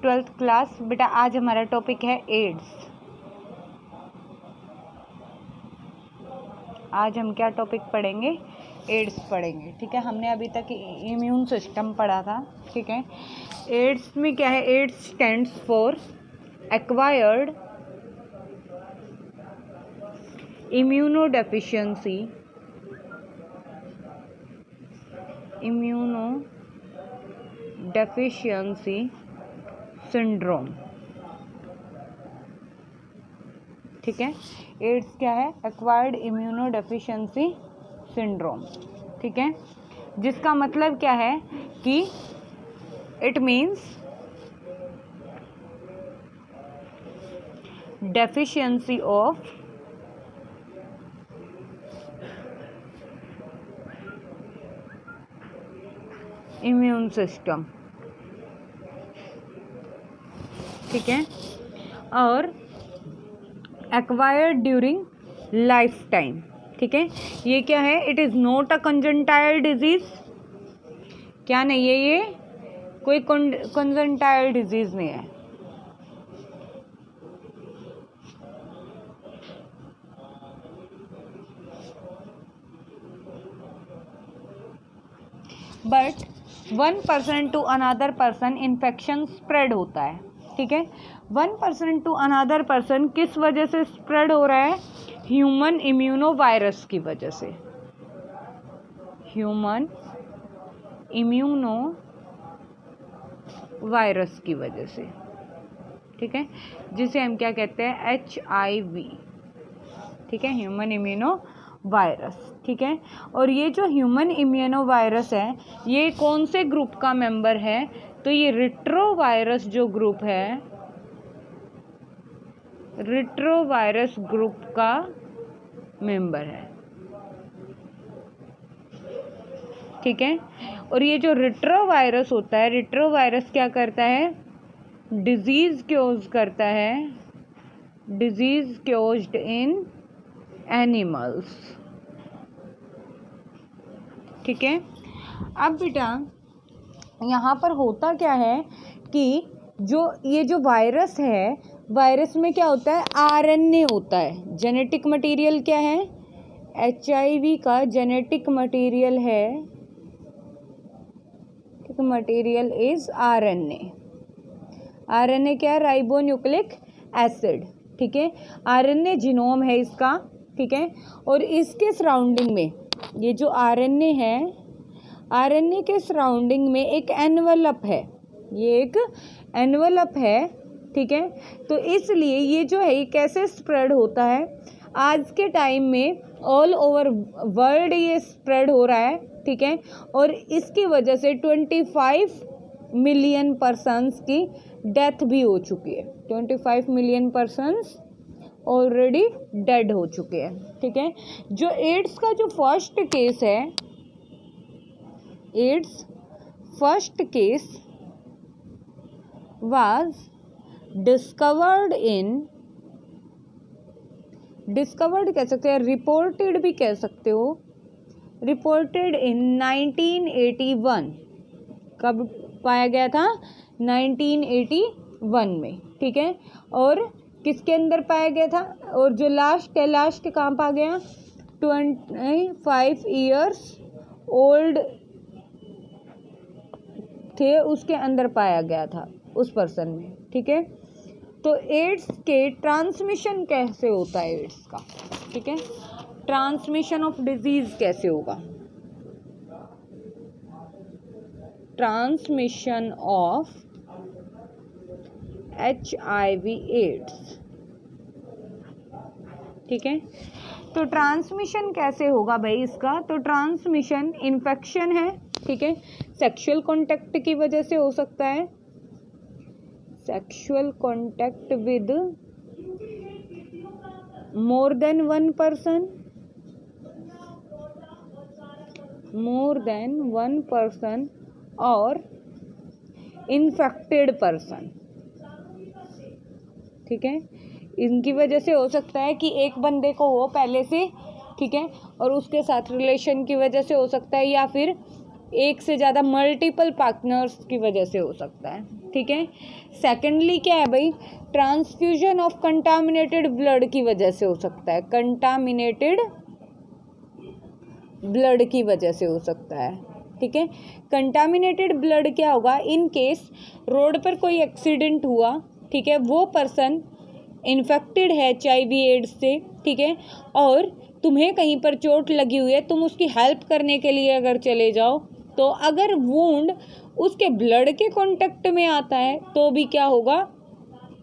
Twelfth class. बेटा आज हमारा टॉपिक है एड्स। आज हम क्या टॉपिक पढ़ेंगे? एड्स पढ़ेंगे। ठीक है, हमने अभी तक इम्यून सिस्टम पढ़ा था। ठीक है, एड्स में क्या है? AIDS stands for acquired immunodeficiency syndrome. ठीक है, एड्स क्या है? Acquired immunodeficiency syndrome. ठीक है, जिसका मतलब क्या है कि it means deficiency of immune system. ठीक है, और एक्वायर्ड ड्यूरिंग लाइफ टाइम। ठीक है, ये क्या है? It is not a contagious disease. क्या नहीं है? ये कोई कंजंटाइल डिजीज नहीं है। But 1 person to another person infection spread होता है। ठीक है, 1 पर्सन टू अनदर पर्सन किस वजह से स्प्रेड हो रहा है? ह्यूमन इम्यूनो वायरस की वजह से। ह्यूमन इम्यूनो वायरस की वजह से। ठीक है, जिसे हम क्या कहते हैं? HIV। ठीक है, ह्यूमन इम्यूनो वायरस। ठीक है, और ये जो ह्यूमन इम्यूनो वायरस है, ये कौन से ग्रुप का मेंबर है? तो ये रिट्रोवायरस जो ग्रुप है, रिट्रोवायरस ग्रुप का मेंबर है। ठीक है, और ये जो रिट्रोवायरस होता है, रिट्रोवायरस क्या करता है? डिजीज क्योज करता है। डिजीज क्योज्ड इन एनिमल्स। ठीक है, अब बेटा यहाँ पर होता क्या है कि ये जो वायरस है, वायरस में क्या होता है? RNA होता है। जेनेटिक मटेरियल क्या है? HIV का जेनेटिक मटेरियल है, मटेरियल इज RNA। RNA क्या है? Ribonucleic acid. ठीक है, RNA जीनोम है इसका। ठीक है, और इसके सराउंडिंग में ये जो RNA है, RNA के सराउंडिंग में एक एनवलप है। ये एक एनवलप है। ठीक है, तो इसलिए ये जो है, ये कैसे स्प्रेड होता है? आज के टाइम में ऑल ओवर वर्ल्ड ये स्प्रेड हो रहा है। ठीक है, और इसकी वजह से 25 मिलियन पर्सन्स की डेथ भी हो चुकी है। 25 मिलियन पर्सन्स ऑलरेडी डेड हो चुके हैं। ठीक है, जो एड्स का जो फर्स्ट केस है, AIDS first case was discovered कह सकते हैं, रिपोर्टेड भी कह सकते हो, रिपोर्टेड इन 1981। कब पाया गया था? 1981 में। ठीक है, और किसके अंदर पाया गया था? और जो लास्ट है, लास्ट कहाँ पा गया? 25 ईयर्स ओल्ड थे, उसके अंदर पाया गया था, उस पर्सन में। ठीक है, तो एड्स के ट्रांसमिशन कैसे होता है एड्स का? ठीक है, ट्रांसमिशन ऑफ डिजीज कैसे होगा? Transmission of HIV AIDS. ठीक है, तो ट्रांसमिशन कैसे होगा भाई इसका? तो ट्रांसमिशन इन्फेक्शन है। ठीक है, सेक्सुअल कांटेक्ट की वजह से हो सकता है। Sexual contact with more than one person और इन्फेक्टेड पर्सन। ठीक है, इनकी वजह से हो सकता है कि एक बंदे को हो पहले से। ठीक है, और उसके साथ रिलेशन की वजह से हो सकता है, या फिर एक से ज़्यादा मल्टीपल पार्टनर्स की वजह से हो सकता है, ठीक है। सेकेंडली क्या है भाई, ट्रांसफ्यूजन ऑफ कंटामिनेटेड ब्लड की वजह से हो सकता है, कंटामिनेटेड ब्लड की वजह से हो सकता है, ठीक है। कंटामिनेटेड ब्लड क्या होगा, इन केस रोड पर कोई एक्सीडेंट हुआ, ठीक है, वो पर्सन इन्फेक्टेड है HIV एड्स से, ठीक है, और तुम्हें कहीं पर चोट लगी हुई है, तुम उसकी हेल्प करने के लिए अगर चले जाओ, तो अगर वुंड उसके ब्लड के कांटेक्ट में आता है तो भी क्या होगा,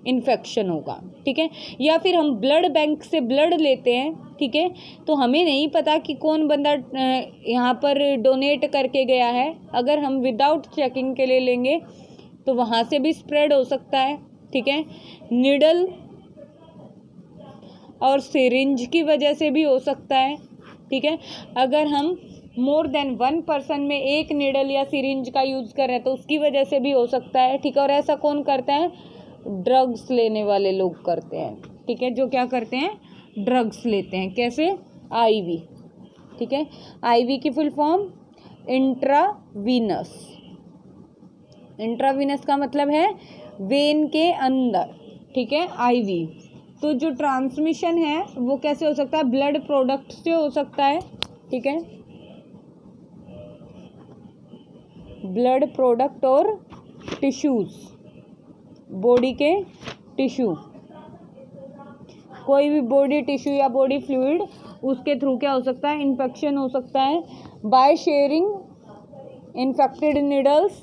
इन्फेक्शन होगा, ठीक है। या फिर हम ब्लड बैंक से ब्लड लेते हैं, ठीक है, तो हमें नहीं पता कि कौन बंदा यहाँ पर डोनेट करके गया है, अगर हम विदाउट चेकिंग के लिए लेंगे तो वहाँ से भी स्प्रेड हो सकता है, ठीक है। निडल और सिरिंज की वजह से भी हो सकता है, ठीक है। अगर हम मोर देन वन पर्सन में एक निडल या सिरिंज का यूज़ कर रहे हैं तो उसकी वजह से भी हो सकता है, ठीक है। और ऐसा कौन करता है, ड्रग्स लेने वाले लोग करते हैं, ठीक है, जो क्या करते हैं, ड्रग्स लेते हैं। कैसे, IV, ठीक है। IV की फुल फॉर्म इंट्रावीनस। इंट्रावीनस का मतलब है वेन के अंदर, ठीक है, IV। तो जो ट्रांसमिशन है वो कैसे हो सकता है, ब्लड प्रोडक्ट से हो सकता है, ठीक है, ब्लड प्रोडक्ट और टिश्यूज, बॉडी के टिश्यू, कोई भी बॉडी टिश्यू या बॉडी फ्लूइड, उसके थ्रू क्या हो सकता है, इन्फेक्शन हो सकता है। By sharing infected needles,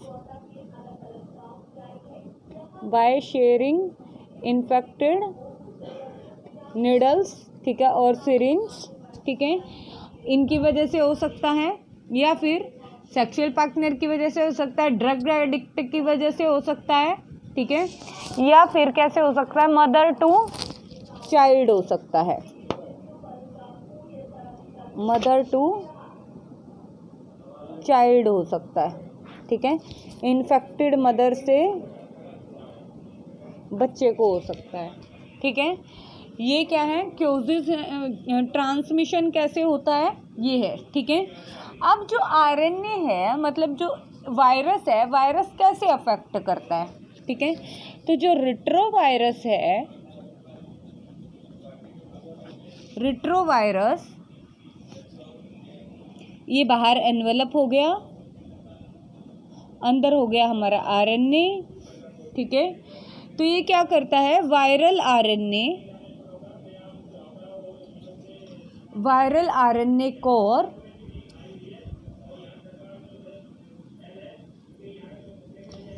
by sharing infected needles, ठीक है, और सिरिंज, ठीक है, इनकी वजह से हो सकता है। या फिर सेक्सुअल पार्टनर की वजह से हो सकता है, ड्रग एडिक्ट की वजह से हो सकता है, ठीक है। या फिर कैसे हो सकता है, मदर टू चाइल्ड हो सकता है, मदर टू चाइल्ड हो सकता है, ठीक है। इन्फेक्टेड मदर से बच्चे को हो सकता है, ठीक है। ये क्या है, क्योजिस ट्रांसमिशन कैसे होता है, ये है, ठीक है। अब जो RNA है, मतलब जो वायरस है, वायरस कैसे अफेक्ट करता है, ठीक है। तो जो रिट्रोवायरस है, रिट्रोवायरस, ये बाहर एनवेलप हो गया, अंदर हो गया हमारा RNA, ठीक है। तो ये क्या करता है, वायरल RNA कोर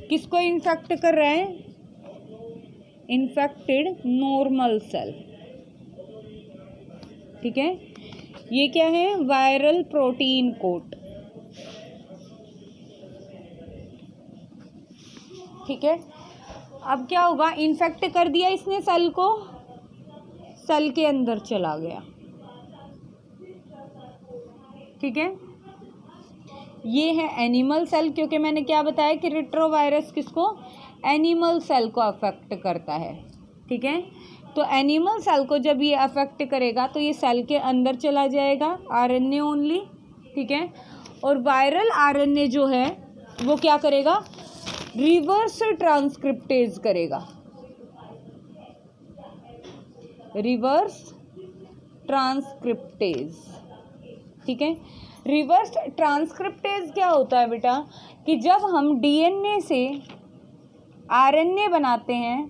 किसको इन्फेक्ट कर रहा है, इन्फेक्टेड नॉर्मल सेल, ठीक है। ये क्या है, वायरल प्रोटीन कोट, ठीक है। अब क्या होगा, इन्फेक्ट कर दिया इसने सेल को, सेल के अंदर चला गया, ठीक है। ये है एनिमल सेल, क्योंकि मैंने क्या बताया कि रिट्रोवायरस किसको, एनिमल सेल को अफेक्ट करता है, ठीक है। तो एनिमल सेल को जब ये अफेक्ट करेगा तो ये सेल के अंदर चला जाएगा, RNA ओनली, ठीक है। और वायरल RNA जो है वो क्या करेगा, रिवर्स ट्रांसक्रिप्टेज करेगा, रिवर्स ट्रांसक्रिप्टेज, ठीक है। रिवर्स ट्रांसक्रिप्टेज क्या होता है बेटा, कि जब हम DNA से RNA बनाते हैं,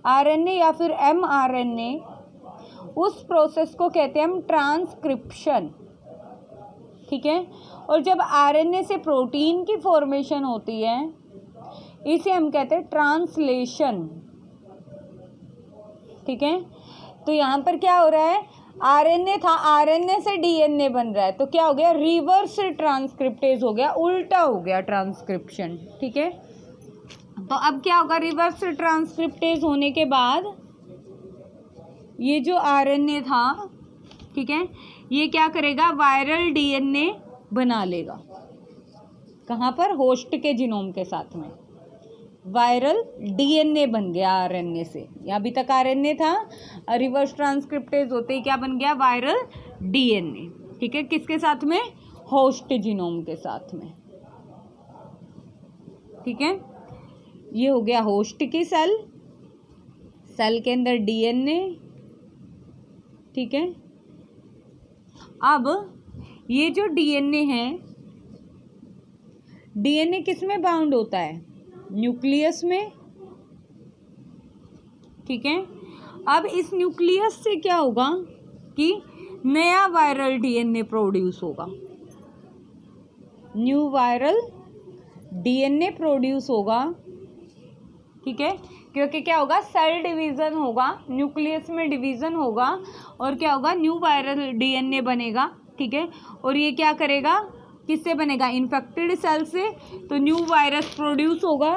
RNA या फिर mRNA, उस प्रोसेस को कहते हैं हम ट्रांसक्रिप्शन, ठीक है। और जब RNA से प्रोटीन की फॉर्मेशन होती है, इसे हम कहते हैं ट्रांसलेशन, ठीक है। तो यहाँ पर क्या हो रहा है, RNA था, RNA से DNA बन रहा है, तो क्या हो गया, रिवर्स ट्रांसक्रिप्टेज हो गया, उल्टा हो गया ट्रांसक्रिप्शन, ठीक है। तो अब क्या होगा, रिवर्स ट्रांसक्रिप्टेज होने के बाद ये जो RNA था, ठीक है, ये क्या करेगा, वायरल DNA बना लेगा, कहाँ पर, होस्ट के जीनोम के साथ में वायरल DNA बन गया RNA से। अभी तक RNA था, रिवर्स ट्रांसक्रिप्टेज होते ही क्या बन गया, वायरल DNA, ठीक है, किसके साथ में, होस्ट जीनोम के साथ में। ठीक है, ये हो गया होस्ट की सेल, सेल के अंदर डीएनए, ठीक है। अब ये जो डीएनए है, डीएनए किस में बाउंड होता है? न्यूक्लियस में, ठीक है। अब इस न्यूक्लियस से क्या होगा कि नया वायरल डीएनए प्रोड्यूस होगा, न्यू वायरल डीएनए प्रोड्यूस होगा, ठीक है। क्योंकि क्या होगा, सेल डिवीजन होगा, न्यूक्लियस में डिवीजन होगा और क्या होगा, न्यू वायरल डीएनए बनेगा, ठीक है। और ये क्या करेगा, किससे बनेगा? इन्फेक्टेड सेल से। तो न्यू वायरस प्रोड्यूस होगा।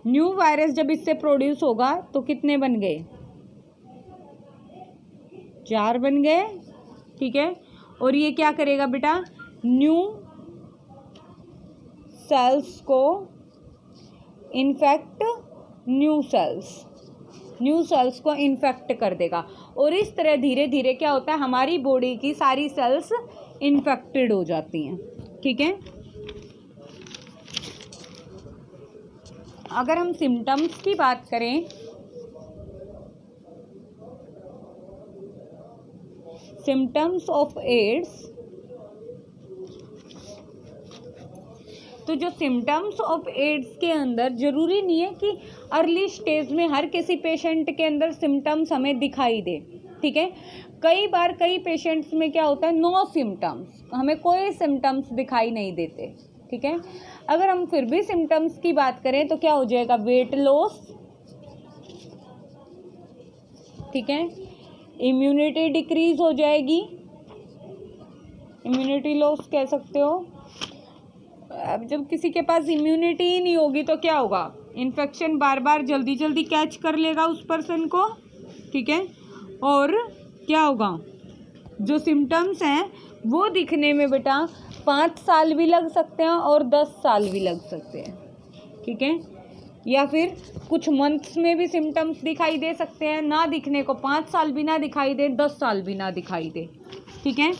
न्यू वायरस जब इससे प्रोड्यूस होगा तो कितने बन गए? 4 बन गए, ठीक है। और ये क्या करेगा बेटा, न्यू सेल्स को इन्फेक्ट, न्यू सेल्स को इन्फेक्ट कर देगा। और इस तरह धीरे धीरे क्या होता है, हमारी बॉडी की सारी सेल्स इन्फेक्टेड हो जाती हैं, ठीक है। अगर हम सिम्टम्स की बात करें, सिम्टम्स ऑफ एड्स, तो जो सिम्टम्स ऑफ एड्स के अंदर ज़रूरी नहीं है कि अर्ली स्टेज में हर किसी पेशेंट के अंदर सिम्टम्स हमें दिखाई दे, ठीक है। कई बार कई पेशेंट्स में क्या होता है, नो सिम्टम्स, हमें कोई सिम्टम्स दिखाई नहीं देते, ठीक है। अगर हम फिर भी सिम्टम्स की बात करें तो क्या हो जाएगा, वेट लॉस, ठीक है, इम्यूनिटी डिक्रीज हो जाएगी, इम्यूनिटी लॉस कह सकते हो। अब जब किसी के पास इम्यूनिटी ही नहीं होगी तो क्या होगा, इन्फेक्शन बार बार जल्दी जल्दी कैच कर लेगा उस पर्सन को, ठीक है। और क्या होगा, जो सिम्टम्स हैं वो दिखने में बेटा 5 साल भी लग सकते हैं और 10 साल भी लग सकते हैं, ठीक है। या फिर कुछ मंथ्स में भी सिम्टम्स दिखाई दे सकते हैं, ना दिखने को 5 साल भी ना दिखाई दे, 10 साल भी ना दिखाई दे, ठीक है।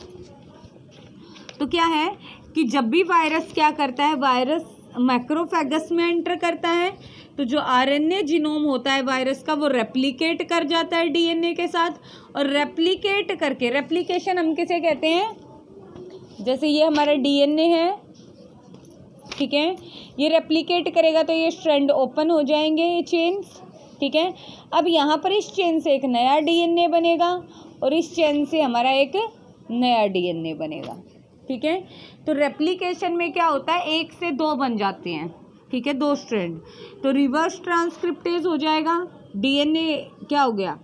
तो क्या है कि जब भी वायरस क्या करता है, वायरस मैक्रोफेगस में एंटर करता है तो जो आरएनए जीनोम होता है वायरस का वो रेप्लिकेट कर जाता है डीएनए के साथ, और रेप्लिकेट करके, रेप्लिकेशन हम किसे कहते हैं, जैसे ये हमारा डीएनए है, ठीक है, ये रेप्लिकेट करेगा तो ये स्ट्रैंड ओपन हो जाएंगे, ये चेन्स, ठीक है। अब यहाँ पर इस चेन से एक नया डीएनए बनेगा और इस चेन से हमारा एक नया डीएनए बनेगा, ठीक है। तो रेप्लिकेशन में क्या होता है, 1 से 2 बन जाते हैं, ठीक है, 2 स्ट्रैंड। तो रिवर्स ट्रांसक्रिप्टेज हो जाएगा, डीएनए क्या हो गया,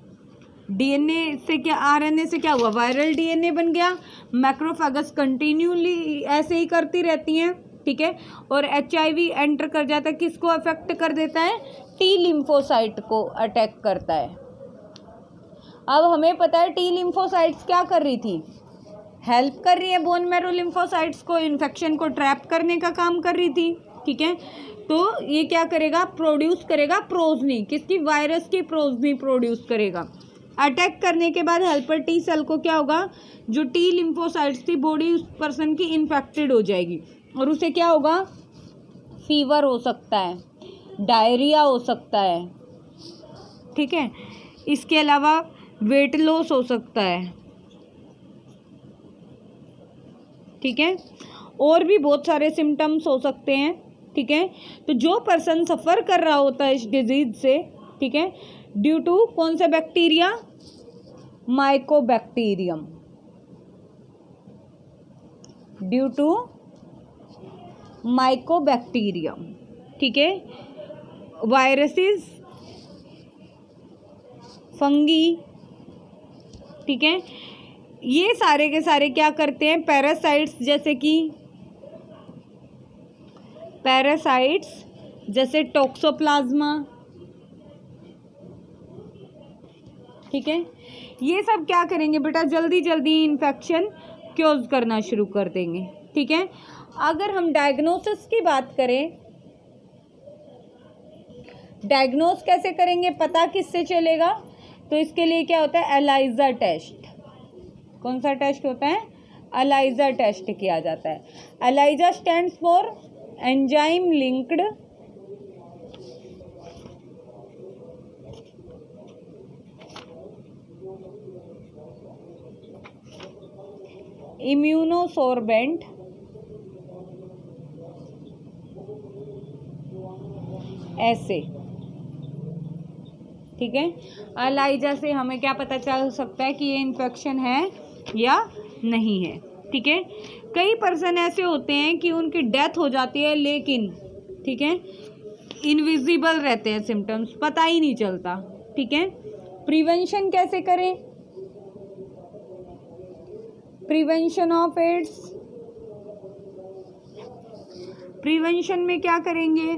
डीएनए से क्या, आरएनए से क्या हुआ, वायरल डीएनए बन गया। मैक्रोफेगस कंटिन्यूली ऐसे ही करती रहती हैं, ठीक है। और एचआईवी एंटर कर जाता है, किसको अफेक्ट कर देता है, टी लिम्फोसाइट को अटैक करता है। अब हमें पता है टी लिम्फोसाइट्स क्या कर रही थी, हेल्प कर रही है बोन मैरो लिम्फोसाइट्स को, इन्फेक्शन को ट्रैप करने का काम कर रही थी, ठीक है। तो ये क्या करेगा, प्रोड्यूस करेगा प्रोजनी, किसकी, वायरस की प्रोजनी प्रोड्यूस करेगा। अटैक करने के बाद हेल्पर टी सेल को क्या होगा, जो टी लिम्फोसाइट्स थी, बॉडी उस पर्सन की इन्फेक्टेड हो जाएगी और उसे क्या होगा, फीवर हो सकता है, डायरिया हो सकता है, ठीक है। इसके अलावा वेट लॉस हो सकता है, ठीक है, और भी बहुत सारे सिम्टम्स हो सकते हैं, ठीक है। तो जो पर्सन सफ़र कर रहा होता है इस डिजीज से, ठीक है, ड्यू टू कौन सा bacteria, mycobacterium, due to mycobacterium, ठीक है, वायरसेस, फंगी, ठीक है, ये सारे के सारे क्या करते हैं, पैरासाइट्स, जैसे टॉक्सोप्लाज्मा, ठीक है, ये सब क्या करेंगे बेटा, जल्दी जल्दी इन्फेक्शन क्योज करना शुरू कर देंगे, ठीक है। अगर हम डायग्नोसिस की बात करें, डायग्नोस कैसे करेंगे, पता किससे चलेगा, तो इसके लिए क्या होता है, एलाइजा टेस्ट। कौन सा टेस्ट होता है, एलाइजा टेस्ट किया जाता है। ELISA stands for enzyme linked immunosorbent ऐसे, ठीक है। एलाइजा से हमें क्या पता चल सकता है कि ये इन्फेक्शन है या नहीं है, ठीक है। कई पर्सन ऐसे होते हैं कि उनकी डेथ हो जाती है लेकिन, ठीक है, इनविजिबल रहते हैं सिम्टम्स, पता ही नहीं चलता, ठीक है। प्रिवेंशन कैसे करें? प्रिवेंशन ऑफ एड्स, प्रिवेंशन में क्या करेंगे?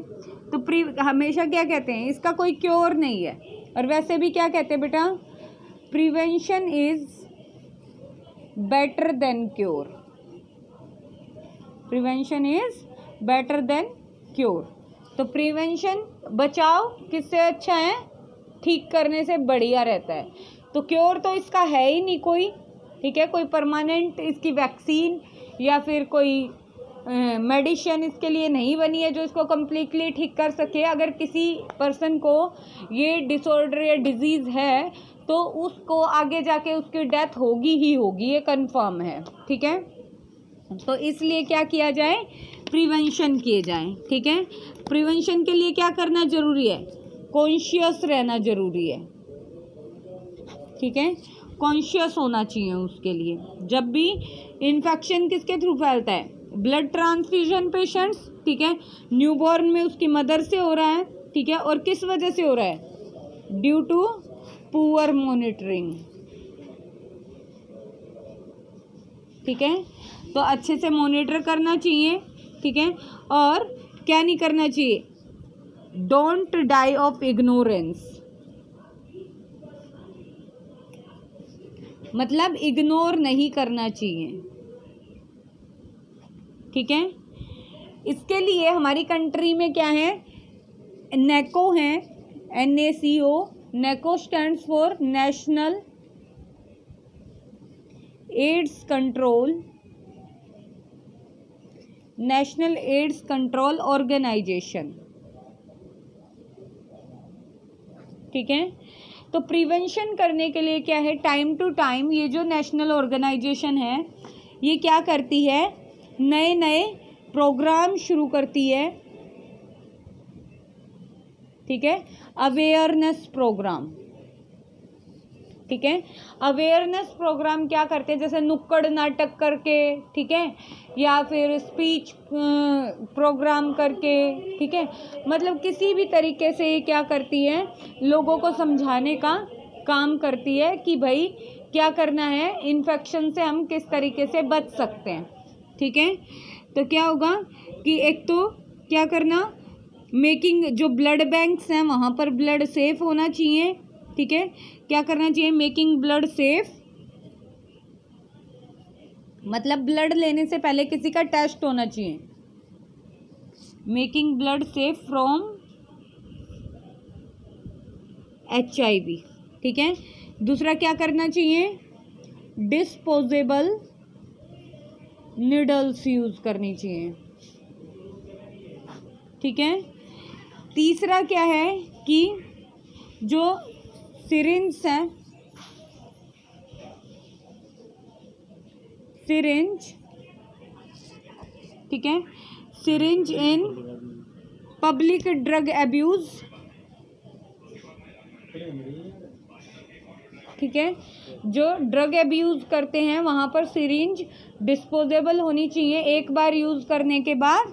तो हमेशा क्या कहते हैं, इसका कोई क्योर नहीं है, और वैसे भी क्या कहते हैं बेटा, prevention is better than cure, prevention is better than cure. तो प्रिवेंशन, बचाव किससे अच्छा है? ठीक करने से बढ़िया रहता है। तो क्योर तो इसका है ही नहीं कोई, ठीक है, कोई परमानेंट इसकी वैक्सीन या फिर कोई मेडिसिन इसके लिए नहीं बनी है जो इसको कम्प्लीटली ठीक कर सके। अगर किसी पर्सन को ये डिसऑर्डर या डिजीज़ है तो उसको आगे जाके उसकी डेथ होगी ही होगी, ये कंफर्म है, ठीक है। तो इसलिए क्या किया जाए, प्रिवेंशन किए जाए, ठीक है। प्रिवेंशन के लिए क्या करना जरूरी है? कॉन्शियस रहना जरूरी है, ठीक है, कॉन्शियस होना चाहिए उसके लिए। जब भी इन्फेक्शन किसके थ्रू फैलता है? ब्लड ट्रांसफ्यूजन पेशेंट्स, ठीक है, न्यूबॉर्न में उसकी मदर से हो रहा है, ठीक है, और किस वजह से हो रहा है? ड्यू टू पुअर मॉनिटरिंग, ठीक है। तो अच्छे से मॉनिटर करना चाहिए, ठीक है, और क्या नहीं करना चाहिए? डोंट डाई ऑफ इग्नोरेंस, मतलब इग्नोर नहीं करना चाहिए, ठीक है। इसके लिए हमारी कंट्री में क्या है, नेको है, NACO, NACO stands for national AIDS control, national AIDS control organisation, ठीक है। तो प्रिवेंशन करने के लिए क्या है, टाइम टू टाइम ये जो नेशनल ऑर्गेनाइजेशन है ये क्या करती है, नए नए प्रोग्राम शुरू करती है, ठीक है, अवेयरनेस प्रोग्राम, ठीक है। अवेयरनेस प्रोग्राम क्या करते हैं, जैसे नुक्कड़ नाटक करके, ठीक है, या फिर स्पीच प्रोग्राम करके, ठीक है, मतलब किसी भी तरीके से ये क्या करती है, लोगों को समझाने का काम करती है कि भाई क्या करना है, इन्फेक्शन से हम किस तरीके से बच सकते हैं, ठीक है। तो क्या होगा कि एक तो क्या करना, मेकिंग, जो ब्लड बैंक्स हैं वहाँ पर ब्लड सेफ होना चाहिए, ठीक है, क्या करना चाहिए, मेकिंग ब्लड सेफ, मतलब ब्लड लेने से पहले किसी का टेस्ट होना चाहिए, making blood safe from HIV, ठीक है। दूसरा क्या करना चाहिए, डिस्पोजेबल निडल्स यूज करनी चाहिए, ठीक है। तीसरा क्या है कि जो सिरिंज हैं, सिरिंज, ठीक है, syringe in public drug abuse, ठीक है, जो ड्रग एब्यूज करते हैं वहाँ पर सिरिंज डिस्पोजेबल होनी चाहिए, एक बार यूज़ करने के बाद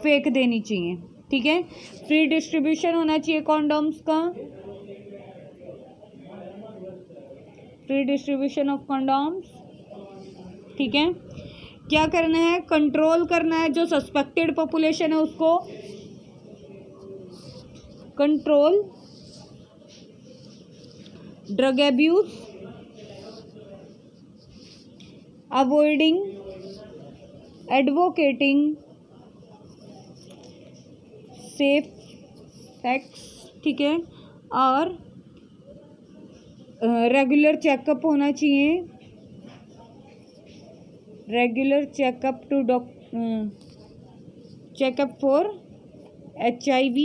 फेंक देनी चाहिए, ठीक है। फ्री डिस्ट्रीब्यूशन होना चाहिए कॉन्डोम्स का, फ्री डिस्ट्रीब्यूशन ऑफ कॉन्डोम्स, ठीक है। क्या करना है, कंट्रोल करना है, जो सस्पेक्टेड पॉपुलेशन है उसको control, drug abuse, avoiding, advocating safe sex, ठीक है, और रेगुलर चेकअप होना चाहिए, रेगुलर चेकअप फॉर HIV,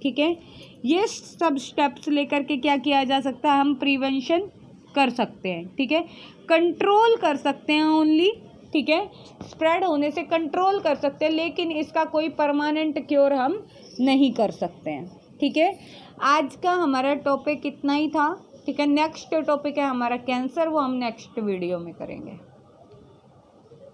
ठीक है। ये सब स्टेप्स लेकर के क्या किया जा सकता है, हम प्रिवेंशन कर सकते हैं, ठीक है। कंट्रोल कर सकते हैं ओनली, ठीक है, स्प्रेड होने से कंट्रोल कर सकते हैं, लेकिन इसका कोई परमानेंट क्योर हम नहीं कर सकते हैं, ठीक है। आज का हमारा टॉपिक इतना ही था, ठीक है। नेक्स्ट टॉपिक है हमारा कैंसर, वो हम नेक्स्ट वीडियो में करेंगे।